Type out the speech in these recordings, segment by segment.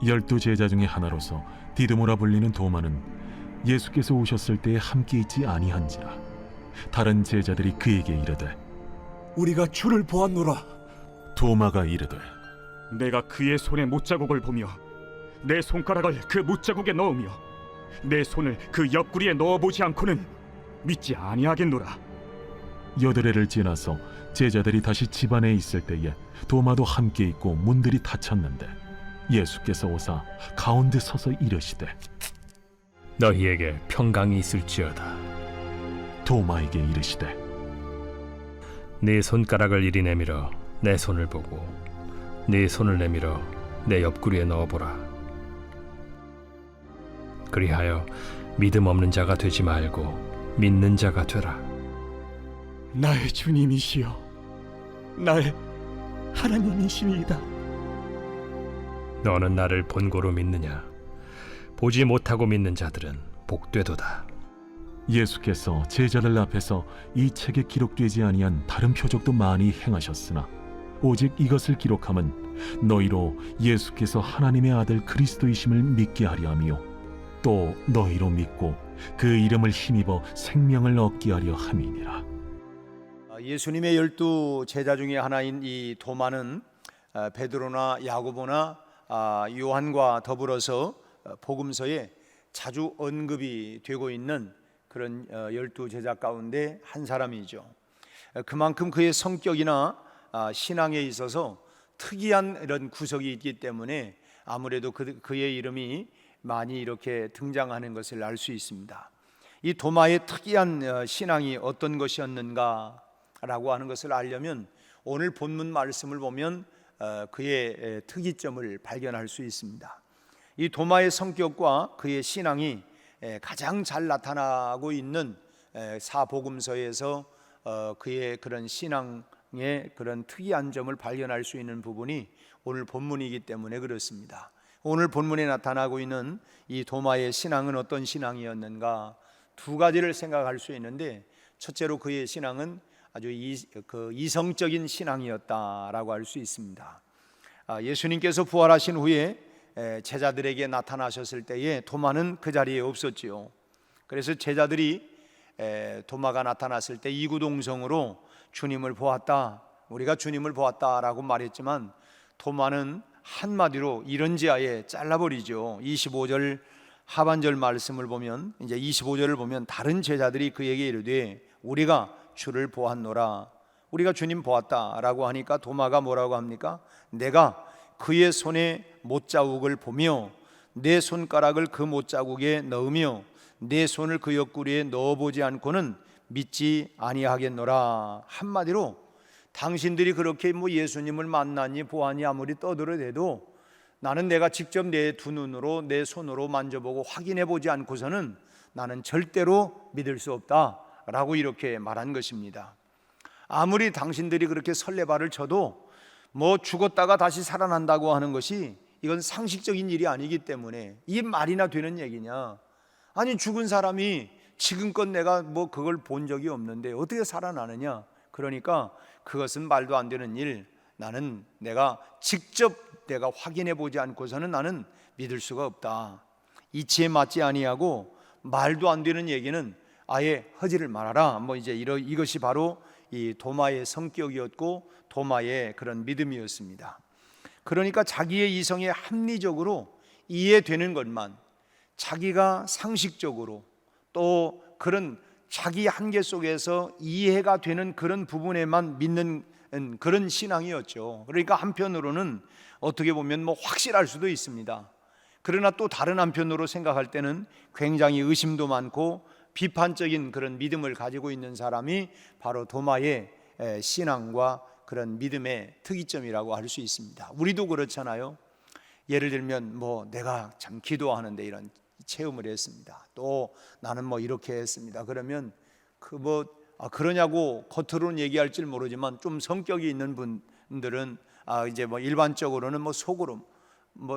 12 제자 중에 하나로서 디드모라 불리는 도마는 예수께서 오셨을 때에 함께 있지 아니한지라. 다른 제자들이 그에게 이르되 우리가 주를 보았노라. 도마가 이르되 내가 그의 손에 못자국을 보며 내 손가락을 그 못자국에 넣으며 내 손을 그 옆구리에 넣어보지 않고는 믿지 아니하겠노라. 여드레를 지나서 제자들이 다시 집 안에 있을 때에 도마도 함께 있고 문들이 닫혔는데 예수께서 오사 가운데 서서 이르시되 너희에게 평강이 있을지어다. 도마에게 이르시되 네 손가락을 이리 내밀어 내 손을 보고 네 손을 내밀어 내 옆구리에 넣어보라. 그리하여 믿음 없는 자가 되지 말고 믿는 자가 되라. 나의 주님이시여, 나의 하나님이시니이다. 너는 나를 본고로 믿느냐? 보지 못하고 믿는 자들은 복되도다. 예수께서 제자들 앞에서 이 책에 기록되지 아니한 다른 표적도 많이 행하셨으나 오직 이것을 기록함은 너희로 예수께서 하나님의 아들 그리스도이심을 믿게 하려 함이요 또 너희로 믿고 그 이름을 힘입어 생명을 얻게 하려 함이니라. 예수님의 12 제자 중에 하나인 이 도마는 베드로나 야고보나 요한과 더불어서 복음서에 자주 언급이 되고 있는 그런 12 제자 가운데 한 사람이죠. 그만큼 그의 성격이나 신앙에 있어서 특이한 이런 구석이 있기 때문에 아무래도 그의 이름이 많이 이렇게 등장하는 것을 알 수 있습니다. 이 도마의 특이한 신앙이 어떤 것이었는가라고 하는 것을 알려면 오늘 본문 말씀을 보면 그의 특이점을 발견할 수 있습니다. 이 도마의 성격과 그의 신앙이 가장 잘 나타나고 있는 사복음서에서 그의 그런 신앙의 그런 특이한 점을 발견할 수 있는 부분이 오늘 본문이기 때문에 그렇습니다. 오늘 본문에 나타나고 있는 이 도마의 신앙은 어떤 신앙이었는가? 두 가지를 생각할 수 있는데, 첫째로 그의 신앙은 아주 이성적인 신앙이었다라고 할 수 있습니다. 예수님께서 부활하신 후에 제자들에게 나타나셨을 때에 도마는 그 자리에 없었지요. 그래서 제자들이 도마가 나타났을 때 이구동성으로 주님을 보았다, 우리가 주님을 보았다라고 말했지만 도마는 한마디로 이런지아에 잘라버리죠. 25절 하반절 말씀을 보면, 이제 25절을 보면 다른 제자들이 그에게 이르되 우리가 주를 보았노라, 우리가 주님 보았다라고 하니까 도마가 뭐라고 합니까? 내가 그의 손에 못자국을 보며 내 손가락을 그 못자국에 넣으며 내 손을 그 옆구리에 넣어보지 않고는 믿지 아니하겠노라. 한마디로 당신들이 그렇게 예수님을 만나니 보아니 아무리 떠들어대도 나는 내가 직접 내 두 눈으로 내 손으로 만져보고 확인해 보지 않고서는 나는 절대로 믿을 수 없다라고 이렇게 말한 것입니다. 아무리 당신들이 그렇게 설레발을 쳐도 죽었다가 다시 살아난다고 하는 것이 이건 상식적인 일이 아니기 때문에 이게 말이나 되는 얘기냐? 아니, 죽은 사람이 지금껏 내가 그걸 본 적이 없는데 어떻게 살아나느냐? 그러니까 그것은 말도 안 되는 일, 나는 내가 직접 내가 확인해 보지 않고서는 나는 믿을 수가 없다. 이치에 맞지 아니하고 말도 안 되는 얘기는 아예 하지를 말아라. 이제 이것이 바로 이 도마의 성격이었고 도마의 그런 믿음이었습니다. 그러니까 자기의 이성에 합리적으로 이해되는 것만, 자기가 상식적으로 또 그런 자기 한계 속에서 이해가 되는 그런 부분에만 믿는 그런 신앙이었죠. 그러니까 한편으로는 어떻게 보면 확실할 수도 있습니다. 그러나 또 다른 한편으로 생각할 때는 굉장히 의심도 많고 비판적인 그런 믿음을 가지고 있는 사람이 바로 도마의 신앙과 그런 믿음의 특이점이라고 할 수 있습니다. 우리도 그렇잖아요. 예를 들면 내가 참 기도하는데 이런 체험을 했습니다. 또 나는 이렇게 했습니다. 그러면 그러냐고 겉으로는 얘기할지 모르지만 좀 성격이 있는 분들은 이제 일반적으로는 속으로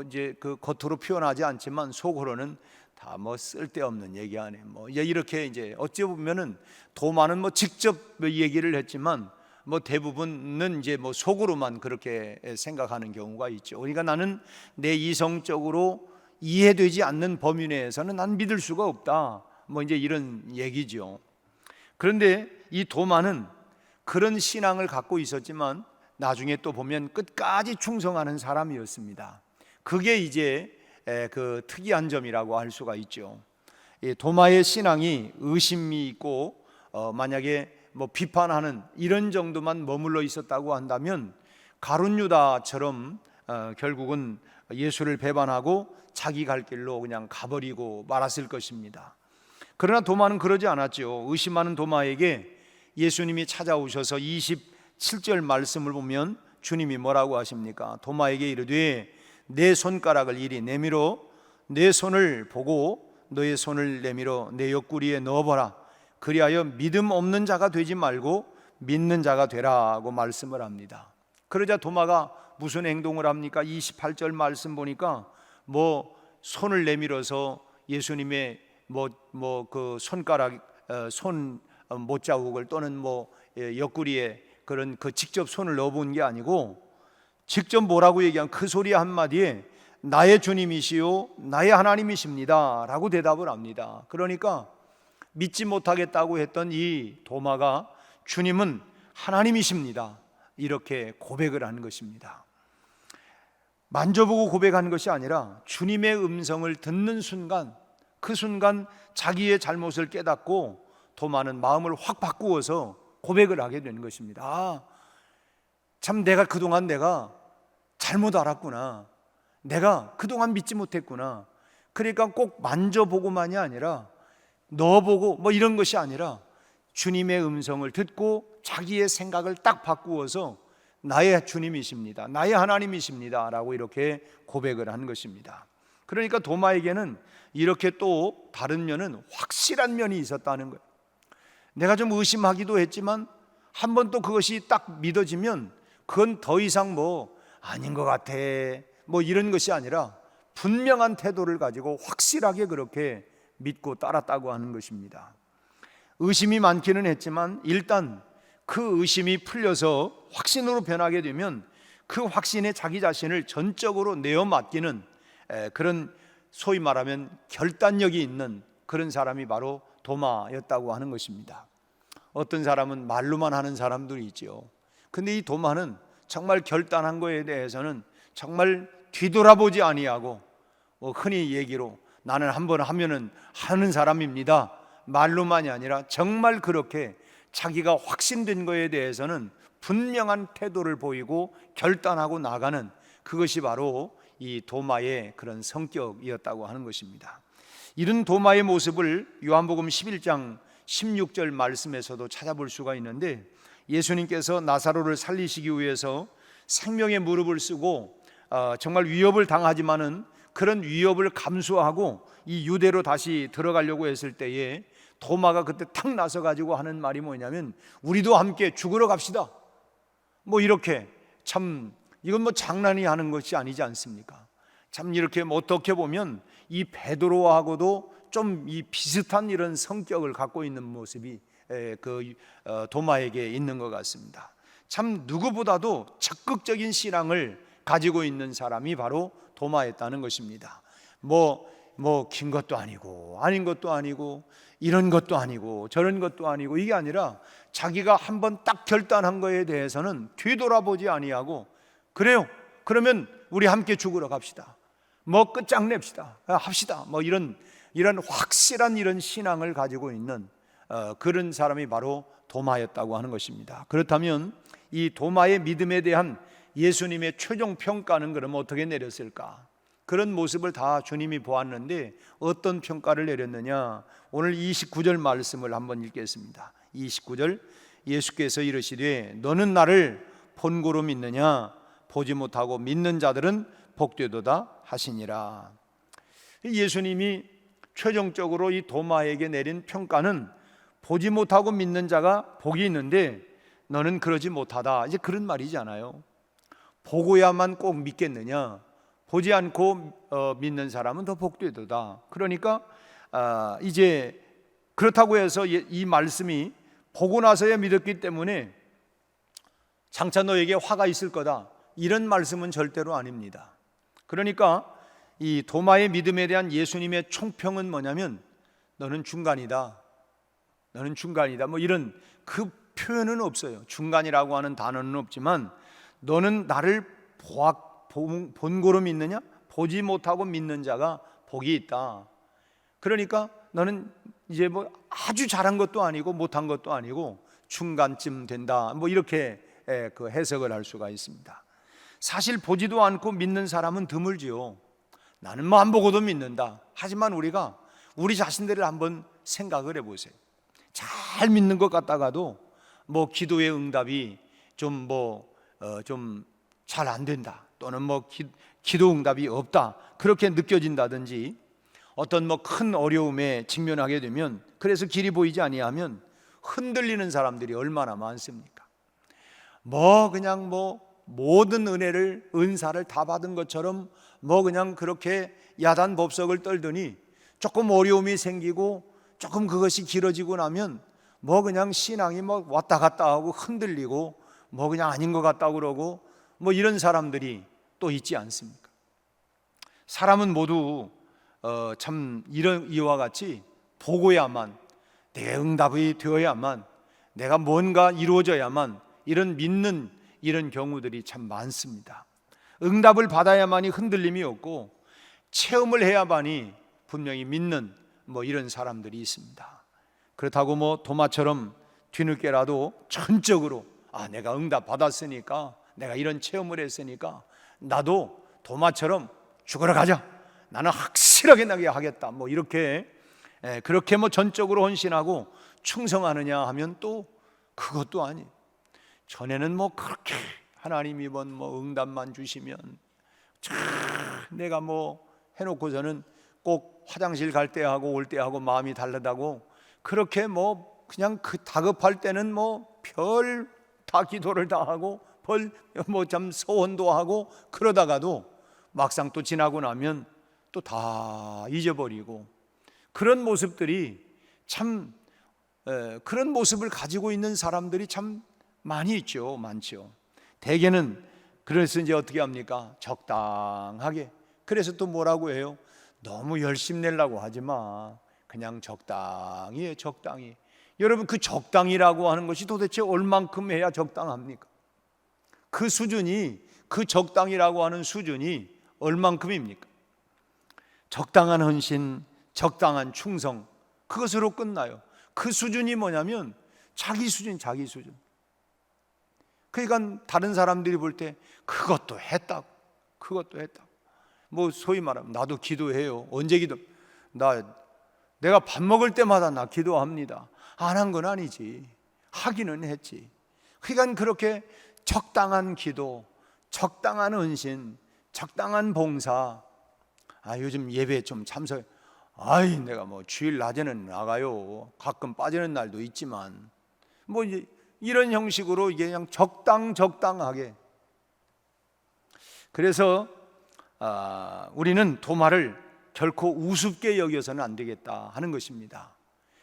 이제 그 겉으로 표현하지 않지만 속으로는 다 쓸데없는 얘기하네. 이제 이렇게 이제 어찌 보면은 도마는 직접 얘기를 했지만 뭐 대부분은 이제 뭐 속으로만 그렇게 생각하는 경우가 있죠. 그러니까 나는 내 이성적으로 이해되지 않는 범위 내에서는 난 믿을 수가 없다. 뭐 이제 이런 얘기죠. 그런데 이 도마는 그런 신앙을 갖고 있었지만 나중에 또 보면 끝까지 충성하는 사람이었습니다. 그게 이제 그 특이한 점이라고 할 수가 있죠. 도마의 신앙이 의심이 있고 만약에 뭐 비판하는 이런 정도만 머물러 있었다고 한다면 가룟 유다처럼 결국은 예수를 배반하고 자기 갈 길로 그냥 가버리고 말았을 것입니다. 그러나 도마는 그러지 않았죠. 의심하는 도마에게 예수님이 찾아오셔서 27절 말씀을 보면 주님이 뭐라고 하십니까? 도마에게 이르되 내 손가락을 이리 내밀어 내 손을 보고 너의 손을 내밀어 내 옆구리에 넣어보라. 그리하여 믿음 없는 자가 되지 말고 믿는 자가 되라고 말씀을 합니다. 그러자 도마가 무슨 행동을 합니까? 28절 말씀 보니까 뭐 손을 내밀어서 예수님의 그 손가락 손 못자국을 또는 뭐 옆구리에 그런 그 직접 손을 넣어본 게 아니고 직접 뭐라고 얘기한 그 소리 한마디에 나의 주님이시요 나의 하나님이십니다 라고 대답을 합니다. 그러니까 믿지 못하겠다고 했던 이 도마가 주님은 하나님이십니다 이렇게 고백을 하는 것입니다. 만져보고 고백하는 것이 아니라 주님의 음성을 듣는 순간, 그 순간 자기의 잘못을 깨닫고 도마는 마음을 확 바꾸어서 고백을 하게 되는 것입니다. 아, 참 내가 그동안 내가 잘못 알았구나. 내가 그동안 믿지 못했구나. 그러니까 꼭 만져보고만이 아니라 넣어보고 뭐 이런 것이 아니라 주님의 음성을 듣고 자기의 생각을 딱 바꾸어서 나의 주님이십니다, 나의 하나님이십니다 라고 이렇게 고백을 한 것입니다. 그러니까 도마에게는 이렇게 또 다른 면은 확실한 면이 있었다는 거예요. 내가 좀 의심하기도 했지만 한번 또 그것이 딱 믿어지면 그건 더 이상 뭐 아닌 것 같아 뭐 이런 것이 아니라 분명한 태도를 가지고 확실하게 그렇게 믿고 따랐다고 하는 것입니다. 의심이 많기는 했지만 일단 그 의심이 풀려서 확신으로 변하게 되면 그 확신에 자기 자신을 전적으로 내어 맡기는 그런 소위 말하면 결단력이 있는 그런 사람이 바로 도마였다고 하는 것입니다. 어떤 사람은 말로만 하는 사람들이 있죠. 근데 이 도마는 정말 결단한 거에 대해서는 정말 뒤돌아보지 아니하고 흔히 얘기로 나는 한번 하면은 하는 사람입니다 말로만이 아니라 정말 그렇게 자기가 확신된 거에 대해서는 분명한 태도를 보이고 결단하고 나가는 그것이 바로 이 도마의 그런 성격이었다고 하는 것입니다. 이런 도마의 모습을 요한복음 11장 16절 말씀에서도 찾아볼 수가 있는데 예수님께서 나사로를 살리시기 위해서 생명의 무릎을 쓰고 정말 위협을 당하지만은 그런 위협을 감수하고 이 유대로 다시 들어가려고 했을 때에 도마가 그때 탁 나서 가지고 하는 말이 뭐냐면 우리도 함께 죽으러 갑시다 뭐 이렇게 참 이건 뭐 장난이 하는 것이 아니지 않습니까? 참 이렇게 어떻게 보면 이 베드로하고도 좀 이 비슷한 이런 성격을 갖고 있는 모습이 그 도마에게 있는 것 같습니다. 참 누구보다도 적극적인 신앙을 가지고 있는 사람이 바로 도마였다는 것입니다. 뭐 긴 것도 아니고 아닌 것도 아니고 이런 것도 아니고 저런 것도 아니고 이게 아니라 자기가 한번 딱 결단한 거에 대해서는 뒤돌아보지 아니하고 그래요 그러면 우리 함께 죽으러 갑시다 뭐 끝장냅시다 합시다 뭐 이런 확실한 이런 신앙을 가지고 있는 그런 사람이 바로 도마였다고 하는 것입니다. 그렇다면 이 도마의 믿음에 대한 예수님의 최종 평가는 그럼 어떻게 내렸을까? 그런 모습을 다 주님이 보았는데 어떤 평가를 내렸느냐? 오늘 29절 말씀을 한번 읽겠습니다. 29절 예수께서 이르시되 너는 나를 본고로 믿느냐? 보지 못하고 믿는 자들은 복되도다 하시니라. 예수님이 최종적으로 이 도마에게 내린 평가는 보지 못하고 믿는 자가 복이 있는데 너는 그러지 못하다 이제 그런 말이잖아요. 보고야만 꼭 믿겠느냐? 보지 않고 믿는 사람은 더 복되도다. 그러니까 이제 그렇다고 해서 이 말씀이 보고 나서야 믿었기 때문에 장차 너에게 화가 있을 거다, 이런 말씀은 절대로 아닙니다. 그러니까 이 도마의 믿음에 대한 예수님의 총평은 뭐냐면 너는 중간이다, 너는 중간이다, 뭐 이런 그 표현은 없어요. 중간이라고 하는 단어는 없지만 너는 나를 본고로 믿느냐? 보지 못하고 믿는 자가 복이 있다. 그러니까 너는 이제 뭐 아주 잘한 것도 아니고 못한 것도 아니고 중간쯤 된다, 뭐 이렇게 그 해석을 할 수가 있습니다. 사실 보지도 않고 믿는 사람은 드물지요. 나는 뭐 안 보고도 믿는다. 하지만 우리가 우리 자신들을 한번 생각을 해보세요. 잘 믿는 것 같다가도 뭐 기도의 응답이 좀 잘 안 된다, 또는 뭐 기도 응답이 없다, 그렇게 느껴진다든지, 어떤 뭐 큰 어려움에 직면하게 되면 그래서 길이 보이지 아니하면 흔들리는 사람들이 얼마나 많습니까? 뭐 그냥 뭐 모든 은사를 다 받은 것처럼 뭐 그냥 그렇게 야단 법석을 떨더니 조금 어려움이 생기고 조금 그것이 길어지고 나면 뭐 그냥 신앙이 뭐 왔다 갔다 하고 흔들리고 뭐 그냥 아닌 것 같다고 그러고 뭐 이런 사람들이 또 있지 않습니까? 사람은 모두 참 이와 같이 보고야만, 내 응답이 되어야만, 내가 뭔가 이루어져야만 이런 믿는 이런 경우들이 참 많습니다. 응답을 받아야만이 흔들림이 없고 체험을 해야만이 분명히 믿는 뭐 이런 사람들이 있습니다. 그렇다고 뭐 도마처럼 뒤늦게라도 전적으로 내가 응답 받았으니까, 내가 이런 체험을 했으니까 나도 도마처럼 죽으러 가자, 나는 확실하게 나게 하겠다, 뭐 이렇게 그렇게 뭐 전적으로 헌신하고 충성하느냐 하면 또 그것도 아니에요. 전에는 뭐 그렇게 하나님이 뭐 응답만 주시면 내가 뭐 해놓고서는 꼭 화장실 갈 때 하고 올 때 하고 마음이 다르다고 그렇게 뭐 그냥 그 다급할 때는 뭐 별 다 기도를 다 하고 뭐 참 소원도 하고, 그러다가도 막상 또 지나고 나면 또 다 잊어버리고, 그런 모습들이 참 그런 모습을 가지고 있는 사람들이 참 많이 있죠. 많죠. 대개는 그래서 이제 어떻게 합니까? 적당하게. 그래서 또 뭐라고 해요? 너무 열심 내려고 하지 마, 그냥 적당히 해, 적당히. 여러분, 그 적당이라고 하는 것이 도대체 얼만큼 해야 적당합니까? 그 수준이, 그 적당이라고 하는 수준이 얼만큼입니까? 적당한 헌신, 적당한 충성, 그것으로 끝나요. 그 수준이 뭐냐면 자기 수준. 그러니까 다른 사람들이 볼 때 그것도 했다고, 뭐 소위 말하면 나도 기도해요. 언제 기도? 내가 밥 먹을 때마다 나 기도합니다. 안 한 건 아니지, 하기는 했지. 그러니까 그렇게 적당한 기도, 적당한 헌신, 적당한 봉사. 요즘 예배에 좀 참석. 내가 뭐 주일 낮에는 나가요. 가끔 빠지는 날도 있지만 뭐 이제 이런 형식으로 이게 그냥 적당하게. 그래서 우리는 도마를 결코 우습게 여겨서는 안 되겠다 하는 것입니다.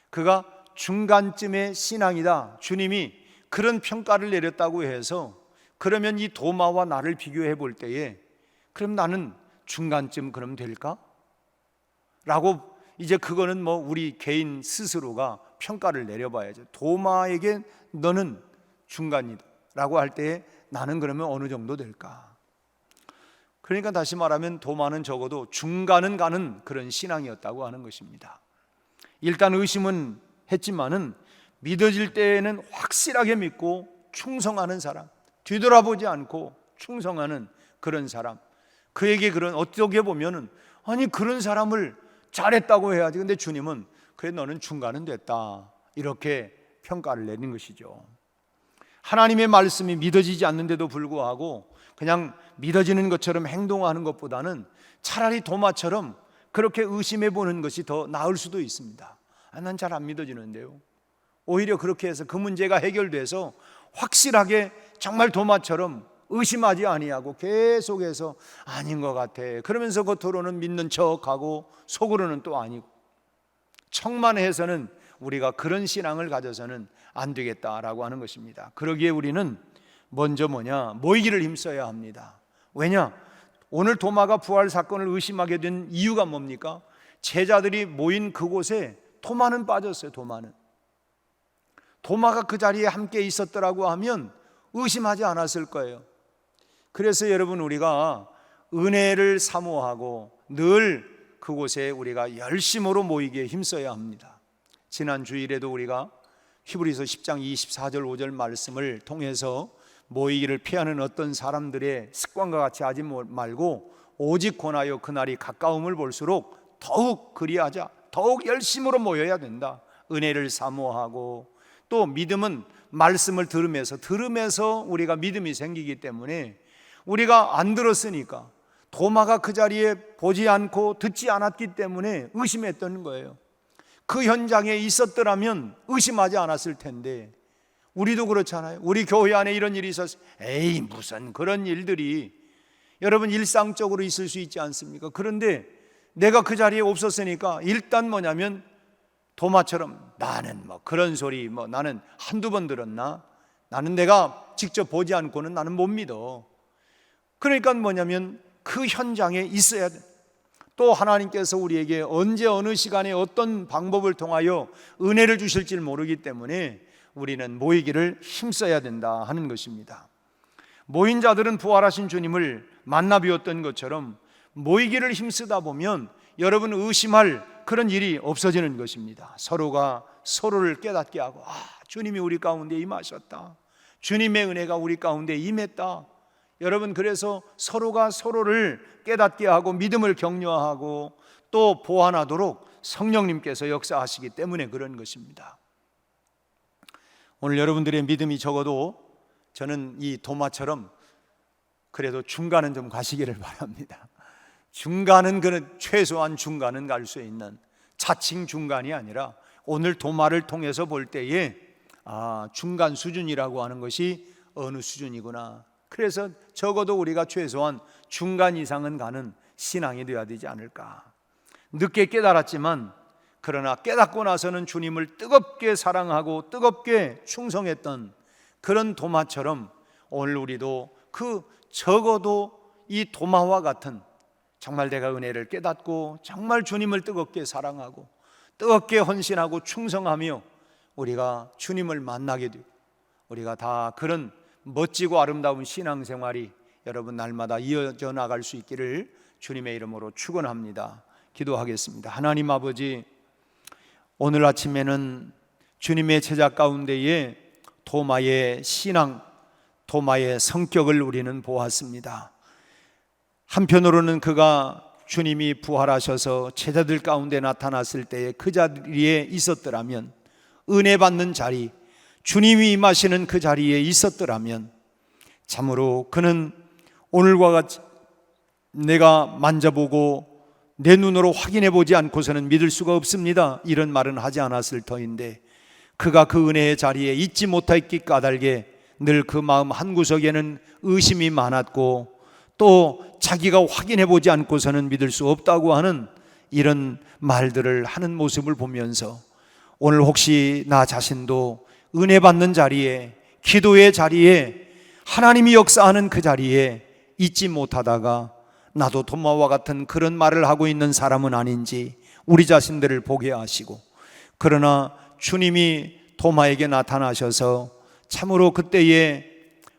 그가 중간쯤의 신앙이다, 주님이 그런 평가를 내렸다고 해서, 그러면 이 도마와 나를 비교해 볼 때에 그럼 나는 중간쯤 그럼 될까? 라고 이제 그거는 뭐 우리 개인 스스로가 평가를 내려봐야죠. 도마에게 너는 중간이다 라고 할 때에 나는 그러면 어느 정도 될까? 그러니까 다시 말하면 도마는 적어도 중간은 가는 그런 신앙이었다고 하는 것입니다. 일단 의심은 했지만은 믿어질 때에는 확실하게 믿고 충성하는 사람, 뒤돌아보지 않고 충성하는 그런 사람, 그에게 그런, 어떻게 보면은 그런 사람을 잘했다고 해야지. 근데 주님은 그래, 너는 중간은 됐다, 이렇게 평가를 내린 것이죠. 하나님의 말씀이 믿어지지 않는데도 불구하고 그냥 믿어지는 것처럼 행동하는 것보다는 차라리 도마처럼 그렇게 의심해 보는 것이 더 나을 수도 있습니다. 난 잘 안 믿어지는데요. 오히려 그렇게 해서 그 문제가 해결돼서 확실하게 정말 도마처럼 의심하지 아니하고 계속해서 아닌 것 같아, 그러면서 겉으로는 믿는 척하고 속으로는 또 아니고, 척만 해서는 우리가 그런 신앙을 가져서는 안 되겠다라고 하는 것입니다. 그러기에 우리는 먼저 모이기를 힘써야 합니다. 왜냐? 오늘 도마가 부활 사건을 의심하게 된 이유가 뭡니까? 제자들이 모인 그곳에 도마는 빠졌어요. 도마가 그 자리에 함께 있었더라고 하면 의심하지 않았을 거예요. 그래서 여러분, 우리가 은혜를 사모하고 늘 그곳에 우리가 열심으로 모이기에 힘써야 합니다. 지난 주일에도 우리가 히브리서 10장 24절 5절 말씀을 통해서 모이기를 피하는 어떤 사람들의 습관과 같이 하지 말고 오직 권하여 그날이 가까움을 볼수록 더욱 그리하자, 더욱 열심으로 모여야 된다. 은혜를 사모하고, 또 믿음은 말씀을 들으면서 우리가 믿음이 생기기 때문에, 우리가 안 들었으니까, 도마가 그 자리에 보지 않고 듣지 않았기 때문에 의심했던 거예요. 그 현장에 있었더라면 의심하지 않았을 텐데, 우리도 그렇잖아요. 우리 교회 안에 이런 일이 있었어요. 에이, 무슨 그런 일들이 여러분 일상적으로 있을 수 있지 않습니까? 그런데 내가 그 자리에 없었으니까 일단 도마처럼 나는 그런 소리 나는 한두 번 들었나? 나는 내가 직접 보지 않고는 나는 못 믿어. 그러니까 그 현장에 있어야 돼. 또 하나님께서 우리에게 언제 어느 시간에 어떤 방법을 통하여 은혜를 주실지 모르기 때문에 우리는 모이기를 힘써야 된다 하는 것입니다. 모인 자들은 부활하신 주님을 만나 뵈었던 것처럼 모이기를 힘쓰다 보면 여러분 의심할 그런 일이 없어지는 것입니다. 서로가 서로를 깨닫게 하고, 주님이 우리 가운데 임하셨다, 주님의 은혜가 우리 가운데 임했다. 여러분, 그래서 서로가 서로를 깨닫게 하고 믿음을 격려하고 또 보완하도록 성령님께서 역사하시기 때문에 그런 것입니다. 오늘 여러분들의 믿음이 적어도 저는 이 도마처럼 그래도 중간은 좀 가시기를 바랍니다. 중간은, 최소한 중간은 갈 수 있는, 자칭 중간이 아니라 오늘 도마를 통해서 볼 때에 중간 수준이라고 하는 것이 어느 수준이구나. 그래서 적어도 우리가 최소한 중간 이상은 가는 신앙이 되어야 되지 않을까. 늦게 깨달았지만 그러나 깨닫고 나서는 주님을 뜨겁게 사랑하고 뜨겁게 충성했던 그런 도마처럼 오늘 우리도 적어도 이 도마와 같은, 정말 내가 은혜를 깨닫고 정말 주님을 뜨겁게 사랑하고 뜨겁게 헌신하고 충성하며 우리가 주님을 만나게 되고, 우리가 다 그런 멋지고 아름다운 신앙생활이 여러분 날마다 이어져 나갈 수 있기를 주님의 이름으로 축원합니다. 기도하겠습니다. 하나님 아버지, 오늘 아침에는 주님의 제자 가운데에 도마의 신앙, 도마의 성격을 우리는 보았습니다. 한편으로는 그가 주님이 부활하셔서 제자들 가운데 나타났을 때에 그 자리에 있었더라면, 은혜 받는 자리, 주님이 임하시는 그 자리에 있었더라면 참으로 그는 오늘과 같이 내가 만져보고 내 눈으로 확인해 보지 않고서는 믿을 수가 없습니다, 이런 말은 하지 않았을 터인데, 그가 그 은혜의 자리에 있지 못했기 까닭에 늘 그 마음 한구석에는 의심이 많았고, 또 자기가 확인해 보지 않고서는 믿을 수 없다고 하는 이런 말들을 하는 모습을 보면서, 오늘 혹시 나 자신도 은혜 받는 자리에, 기도의 자리에, 하나님이 역사하는 그 자리에 있지 못하다가 나도 도마와 같은 그런 말을 하고 있는 사람은 아닌지 우리 자신들을 보게 하시고, 그러나 주님이 도마에게 나타나셔서 참으로 그때에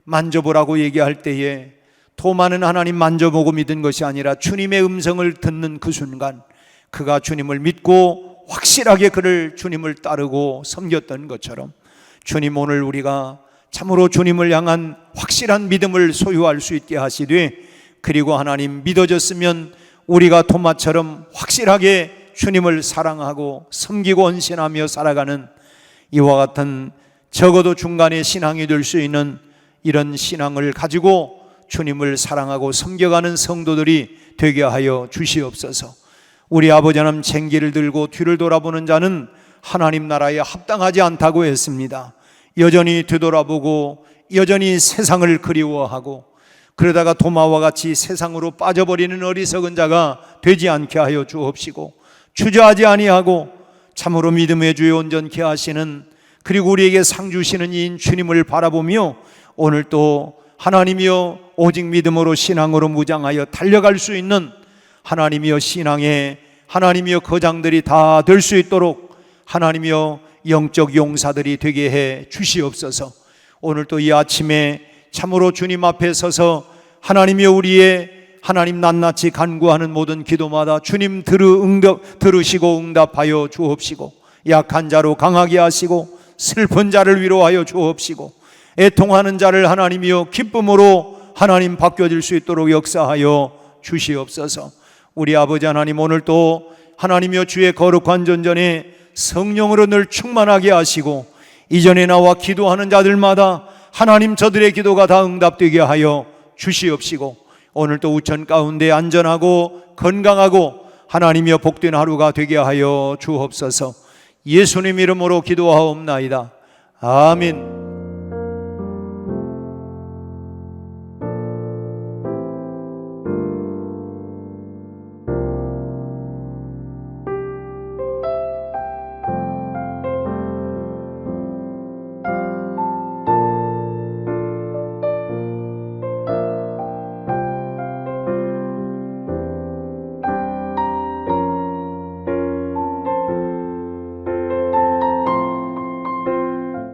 만져보라고 얘기할 때에 도마는 하나님 만져보고 믿은 것이 아니라 주님의 음성을 듣는 그 순간 그가 주님을 믿고 확실하게 주님을 따르고 섬겼던 것처럼, 주님 오늘 우리가 참으로 주님을 향한 확실한 믿음을 소유할 수 있게 하시되, 그리고 하나님 믿어졌으면 우리가 도마처럼 확실하게 주님을 사랑하고 섬기고 헌신하며 살아가는 이와 같은 적어도 중간의 신앙이 될 수 있는 이런 신앙을 가지고 주님을 사랑하고 섬겨가는 성도들이 되게 하여 주시옵소서. 우리 아버지 하나님, 쟁기를 들고 뒤를 돌아보는 자는 하나님 나라에 합당하지 않다고 했습니다. 여전히 되돌아보고 여전히 세상을 그리워하고 그러다가 도마와 같이 세상으로 빠져버리는 어리석은 자가 되지 않게 하여 주옵시고, 주저하지 아니하고 참으로 믿음의 주에 온전케 하시는, 그리고 우리에게 상 주시는 이인 주님을 바라보며 오늘 또 하나님이여 오직 믿음으로 신앙으로 무장하여 달려갈 수 있는 하나님이여 신앙의 하나님이여 거장들이 다 될 수 있도록 하나님이여 영적 용사들이 되게 해 주시옵소서. 오늘 또 이 아침에 참으로 주님 앞에 서서 하나님이여 우리의 하나님 낱낱이 간구하는 모든 기도마다 주님 들으시고 응답하여 주옵시고, 약한 자로 강하게 하시고 슬픈 자를 위로하여 주옵시고, 애통하는 자를 하나님이여 기쁨으로 하나님 바뀌어질 수 있도록 역사하여 주시옵소서. 우리 아버지 하나님, 오늘 또 하나님이여 주의 거룩한 전전에 성령으로 늘 충만하게 하시고, 이전에 나와 기도하는 자들마다 하나님 저들의 기도가 다 응답되게 하여 주시옵시고, 오늘 또 우천 가운데 안전하고 건강하고 하나님이여 복된 하루가 되게 하여 주옵소서. 예수님 이름으로 기도하옵나이다. 아멘.